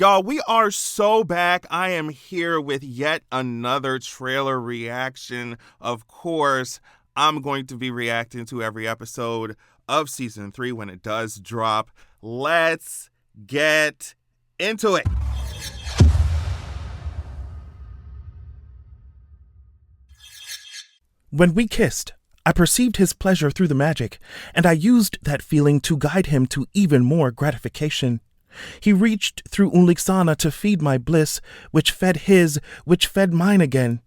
Y'all, we are so back. I am here with yet another trailer reaction. Of course, I'm going to be reacting to every episode of season 3 when it does drop. Let's get into it. When we kissed, I perceived his pleasure through the magic, and I used that feeling to guide him to even more gratification. He reached through Unliksana to feed my bliss, which fed his, which fed mine again.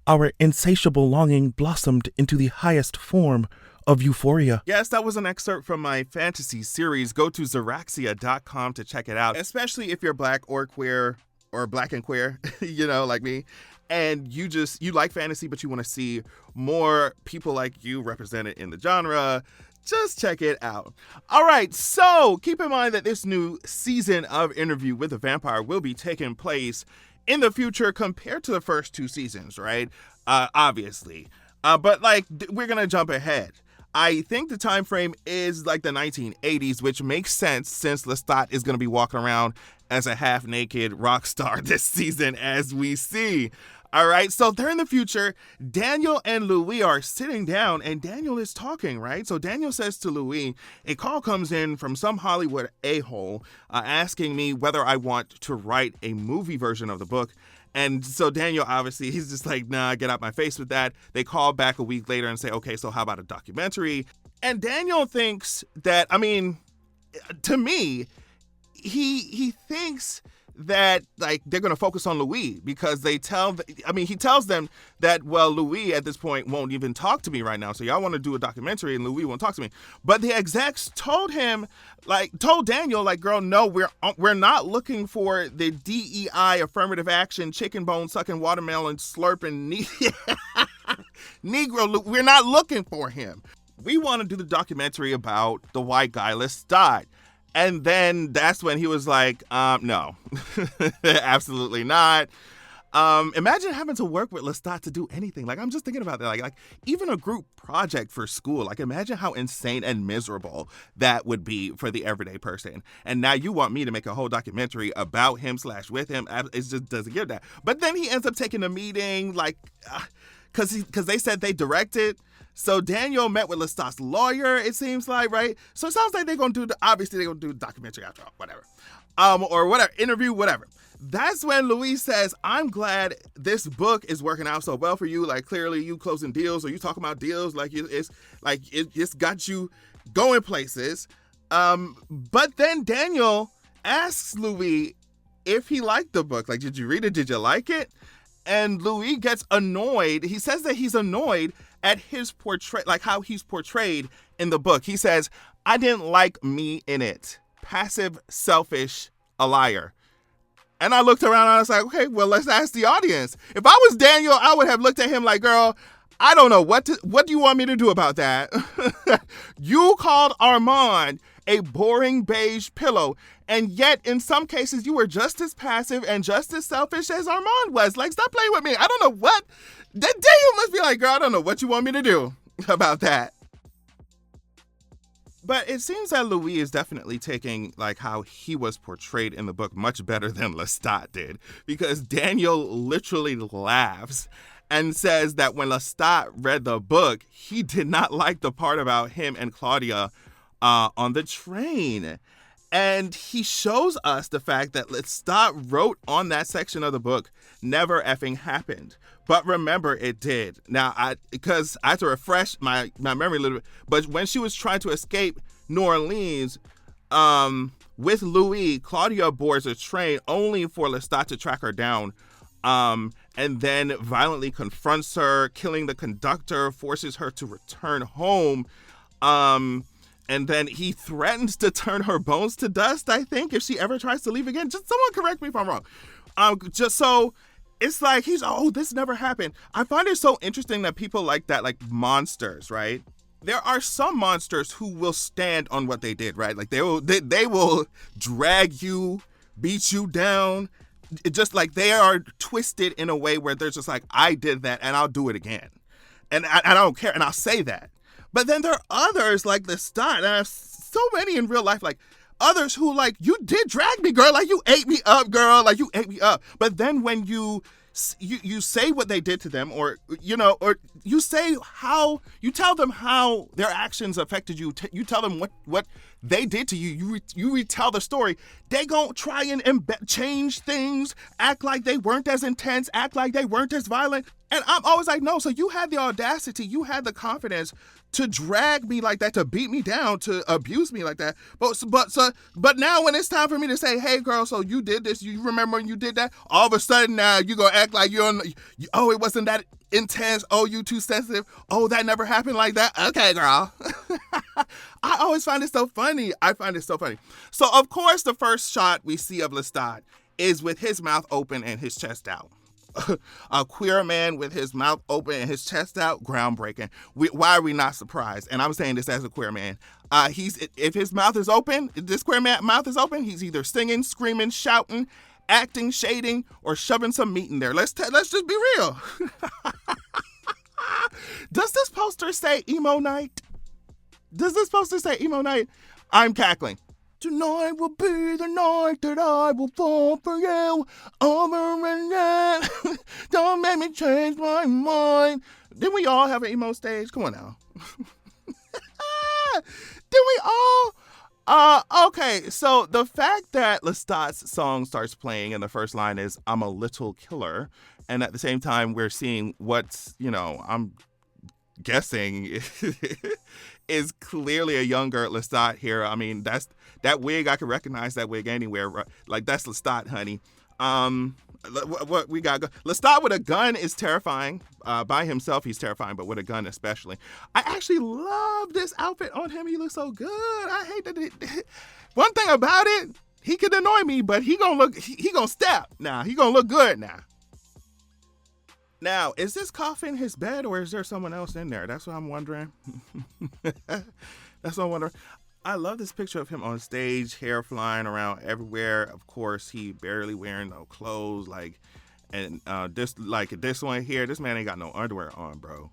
Our insatiable longing blossomed into the highest form of euphoria. Yes, that was an excerpt from my fantasy series. Go to Zeraxia.com to check it out, especially if you're black or queer, or black and queer, like me. And you like fantasy, but you want to see more people like you represented in the genre. Just check it out. All right, so keep in mind that this new season of Interview with a Vampire will be taking place in the future compared to the first 2 seasons, right? Obviously. But we're going to jump ahead. I think the time frame is like the 1980s, which makes sense since Lestat is going to be walking around as a half-naked rock star this season, as we see. All right, so they're in the future. Daniel and Louis are sitting down, and Daniel is talking, right? So Daniel says to Louis, a call comes in from some Hollywood a-hole asking me whether I want to write a movie version of the book. And so Daniel, obviously, he's just like, nah, get out my face with that. They call back a week later and say, okay, so how about a documentary? And Daniel thinks that, to me, he thinks that they're going to focus on Louis because he tells them that, well, Louis at this point won't even talk to me right now. So y'all want to do a documentary and Louis won't talk to me. But the execs told Daniel, girl, no, we're not looking for the DEI affirmative action, chicken bone sucking, watermelon slurping Negro. We're not looking for him. We want to do the documentary about the white guy Lestat. And then that's when he was like, no, absolutely not. Imagine having to work with Lestat to do anything. I'm just thinking about that. Like even a group project for school. Imagine how insane and miserable that would be for the everyday person. And now you want me to make a whole documentary about him / with him. It just doesn't give that. But then he ends up taking a meeting, because they said they directed. So Daniel met with Lestat's lawyer, it seems like, right? So it sounds like they're going to do, obviously they're going to do a documentary after all, whatever. Or whatever, interview, whatever. That's when Louis says, I'm glad this book is working out so well for you. Clearly you closing deals or you talking about deals. It's got you going places. But then Daniel asks Louis if he liked the book. Did you read it? Did you like it? And Louis gets annoyed. He says that he's annoyed at his portrait, how he's portrayed in the book. He says, I didn't like me in it. Passive, selfish, a liar. And I looked around and I was like, okay, well, let's ask the audience. If I was Daniel, I would have looked at him like, girl, I don't know. What do you want me to do about that? You called Armand a boring beige pillow. And yet, in some cases, you were just as passive and just as selfish as Armand was. Stop playing with me. I don't know what. Daniel must be like, girl, I don't know what you want me to do about that. But it seems that Louis is definitely taking how he was portrayed in the book much better than Lestat did. Because Daniel literally laughs and says that when Lestat read the book, he did not like the part about him and Claudia on the train. And he shows us the fact that Lestat wrote on that section of the book, never effing happened. But remember, it did. Now, because I had to refresh my memory a little bit, but when she was trying to escape New Orleans with Louis, Claudia boards a train only for Lestat to track her down and then violently confronts her, killing the conductor, forces her to return home. And then he threatens to turn her bones to dust, I think, if she ever tries to leave again. Just someone correct me if I'm wrong. Just so it's this never happened. I find it so interesting that people like that, monsters, right? There are some monsters who will stand on what they did, right? They will drag you, beat you down. Just they are twisted in a way where they're just I did that and I'll do it again. And I don't care. And I'll say that. But then there are others like Lestat, and I have so many in real life. others who like, you did drag me, girl. Like, you ate me up, girl. Like, you ate me up. But then when you say what they did to them, or you say how, you tell them how their actions affected you. You tell them what they did to you. You retell the story. They gon' try and change things, act like they weren't as intense, act like they weren't as violent. And I'm always like, no. So you had the audacity, you had the confidence to drag me like that, to beat me down, to abuse me like that. But now when it's time for me to say, hey girl, so you did this, you remember when you did that? All of a sudden now you gonna act like oh, it wasn't that intense. Oh, you too sensitive. Oh, that never happened like that. Okay, girl. I always find it so funny. So of course the first shot we see of Lestat is with his mouth open and his chest out. A queer man with his mouth open and his chest out, groundbreaking. Why are we not surprised? And I'm saying this as a queer man. If his mouth is open, if this queer man mouth is open, he's either singing, screaming, shouting, acting, shading, or shoving some meat in there. Let's just be real. Does this poster say emo night? I'm cackling. Tonight will be the night that I will fall for you over and again. Don't make me change my mind. Didn't we all have an emo stage? Come on now. Did we all? Okay, so the fact that Lestat's song starts playing and the first line is, I'm a little killer, and at the same time we're seeing what's, I'm guessing is clearly a younger Lestat here. I mean, that wig, I can recognize that wig anywhere. Right? Like, that's Lestat, honey. What we got? Lestat with a gun is terrifying. By himself, he's terrifying, but with a gun especially. I actually love this outfit on him. He looks so good. I hate that. One thing about it, he could annoy me, but he gonna step. Now, he gonna look good now. Now, is this coffin his bed, or is there someone else in there? That's what I'm wondering. I love this picture of him on stage, hair flying around everywhere. Of course, he barely wearing no clothes. This one here, this man ain't got no underwear on, bro.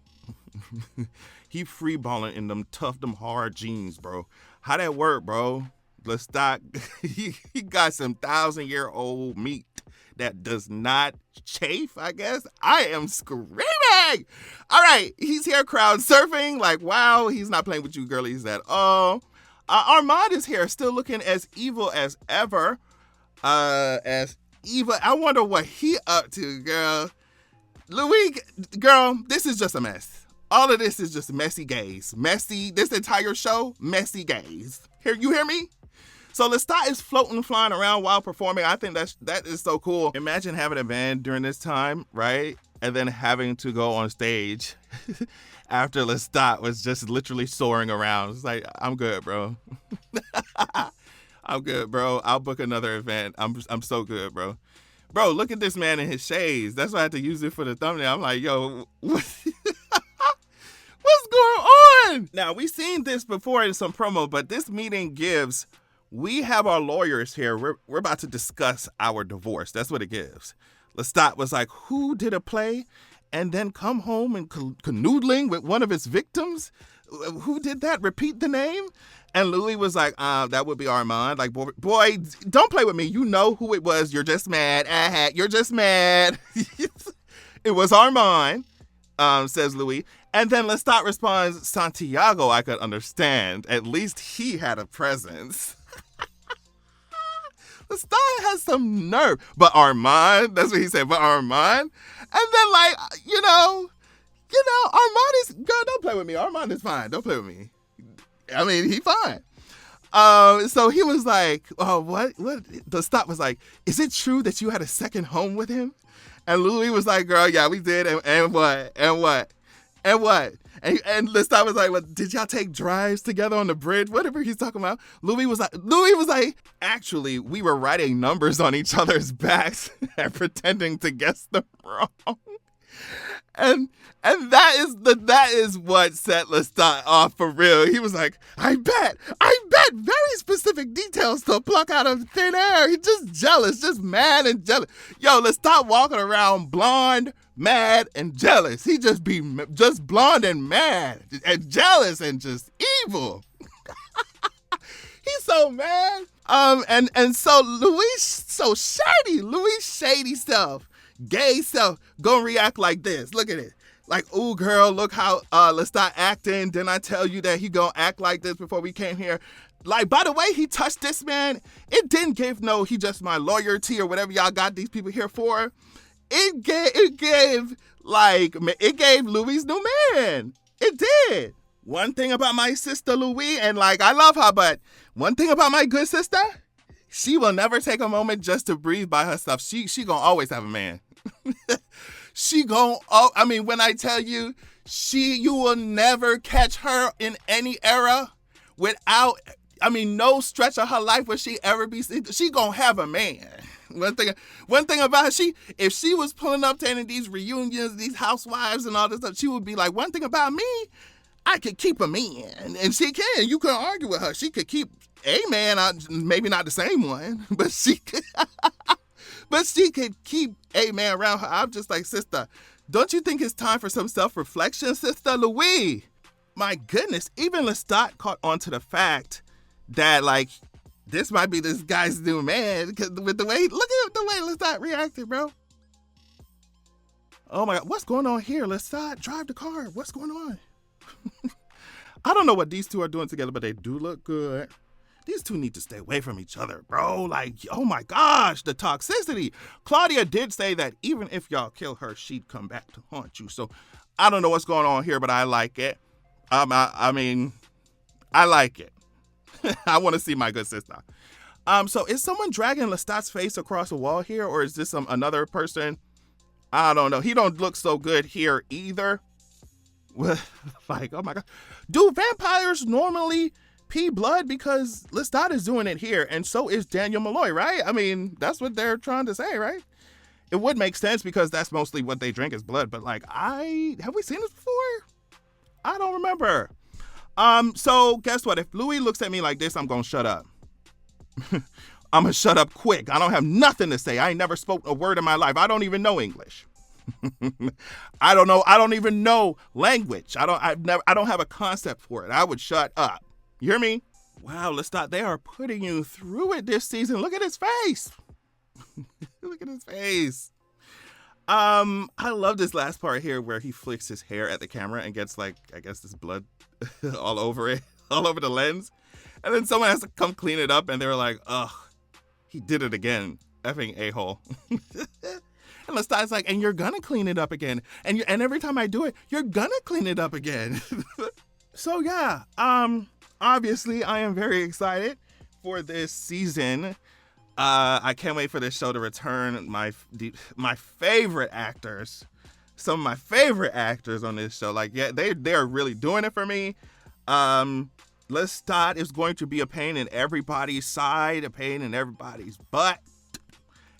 He free balling in them tough, them hard jeans, bro. How that work, bro? Lestat, he got some 1,000-year-old meat that does not chafe, I guess. I am screaming. All right, he's here crowd surfing. Like, wow, he's not playing with you girlies at all. Armand is here, still looking as evil as ever. As evil. I wonder what he up to, girl. Louis, girl, this is just a mess. All of this is just messy gays. Messy, this entire show, messy gays. You hear me? So Lestat is floating, flying around while performing. I think that is so cool. Imagine having a band during this time, right? And then having to go on stage after Lestat was just literally soaring around. It's like, I'm good, bro. I'm good, bro. I'll book another event. I'm so good, bro. Bro, look at this man in his shades. That's why I had to use it for the thumbnail. I'm like, yo, what's going on? Now, we've seen this before in some promo, but this meeting gives... We have our lawyers here. We're about to discuss our divorce. That's what it gives. Lestat was like, who did a play and then come home and canoodling with one of its victims? Who did that? Repeat the name? And Louis was like, that would be Armand. Like, boy, don't play with me. You know who it was. You're just mad. You're just mad. It was Armand, says Louis. And then Lestat responds, Santiago, I could understand. At least he had a presence. Lestat has some nerve. But Armand, that's what he said, but Armand. And then, like, Armand is, girl, don't play with me. Armand is fine. Don't play with me. I mean, he fine. So he was like, oh, what? Lestat was like, is it true that you had a second home with him? And Louis was like, girl, yeah, we did. And what? And Lestat was like, well, did y'all take drives together on the bridge? Whatever he's talking about. Louis was like, actually, we were writing numbers on each other's backs and pretending to guess them wrong. And that is what set Lestat off for real. He was like, I bet very specific details to pluck out of thin air. He's just jealous, just mad and jealous. Yo, Lestat walking around blonde, mad, and jealous. He just be just blonde and mad and jealous and just evil. He's so mad. And so Louis, so shady, Louis shady self, gay self, gonna react like this. Look at it. Like, ooh, girl, look how Lestat acting. Didn't I tell you that he gonna act like this before we came here? Like, by the way, he touched this man. It didn't give no, he just my loyalty or whatever y'all got these people here for. It gave Louis new man. It did. One thing about my sister Louis, and like, I love her, but one thing about my good sister, she will never take a moment just to breathe by herself. She gonna always have a man. When I tell you, you will never catch her in any era without, no stretch of her life will she ever be, she gonna have a man. One thing about her, if she was pulling up to any of these reunions, these housewives and all this stuff, she would be like, one thing about me, I could keep a man. And she can. You couldn't argue with her. She could keep a man, maybe not the same one, but she could. But she could keep a man around her. I'm just like, sister, don't you think it's time for some self-reflection, sister Louis? My goodness, even Lestat caught on to the fact that, like, this might be this guy's new man, because with the way, look at the way Lestat reacted, bro. Oh my God, what's going on here? Lestat, drive the car. What's going on? I don't know what these two are doing together, but they do look good. These two need to stay away from each other, bro. Like, oh my gosh, the toxicity. Claudia did say that even if y'all kill her, she'd come back to haunt you. So I don't know what's going on here, but I like it. I like it. I want to see my good sister. So is someone dragging Lestat's face across the wall here, or is this another person? I don't know. He don't look so good here either. Like, oh my God. Do vampires normally pee blood? Because Lestat is doing it here, and so is Daniel Malloy, right? That's what they're trying to say, right? It would make sense because that's mostly what they drink is blood, but like, have we seen this before? I don't remember. So guess what? If Louis looks at me like this, I'm gonna shut up. I'm gonna shut up quick. I don't have nothing to say. I ain't never spoke a word in my life. I don't even know English. I don't even know language. I don't have a concept for it. I would shut up. You hear me? Wow, Lestat, they are putting you through it this season. Look at his face. Look at his face. I love this last part here where he flicks his hair at the camera and gets, like, I guess this blood all over it, all over the lens. And then someone has to come clean it up, and they're like, ugh, he did it again. Effing a-hole. And Lestat's like, and you're gonna clean it up again. And every time I do it, you're gonna clean it up again. So yeah, obviously I am very excited for this season. I can't wait for this show to return. My favorite actors, some of my favorite actors on this show. Like, yeah, they're really doing it for me. Lestat is going to be a pain in everybody's side, a pain in everybody's butt.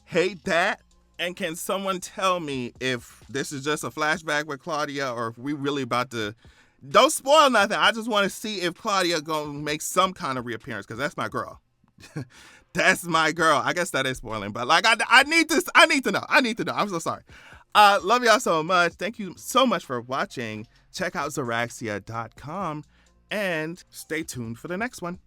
Hate that. And can someone tell me if this is just a flashback with Claudia, or if we really about to... Don't spoil nothing. I just want to see if Claudia gonna make some kind of reappearance, because that's my girl. That's my girl. I guess that is spoiling, but like, I need to know. I'm so sorry. Love y'all so much. Thank you so much for watching. Check out Zaraxia.com and stay tuned for the next one.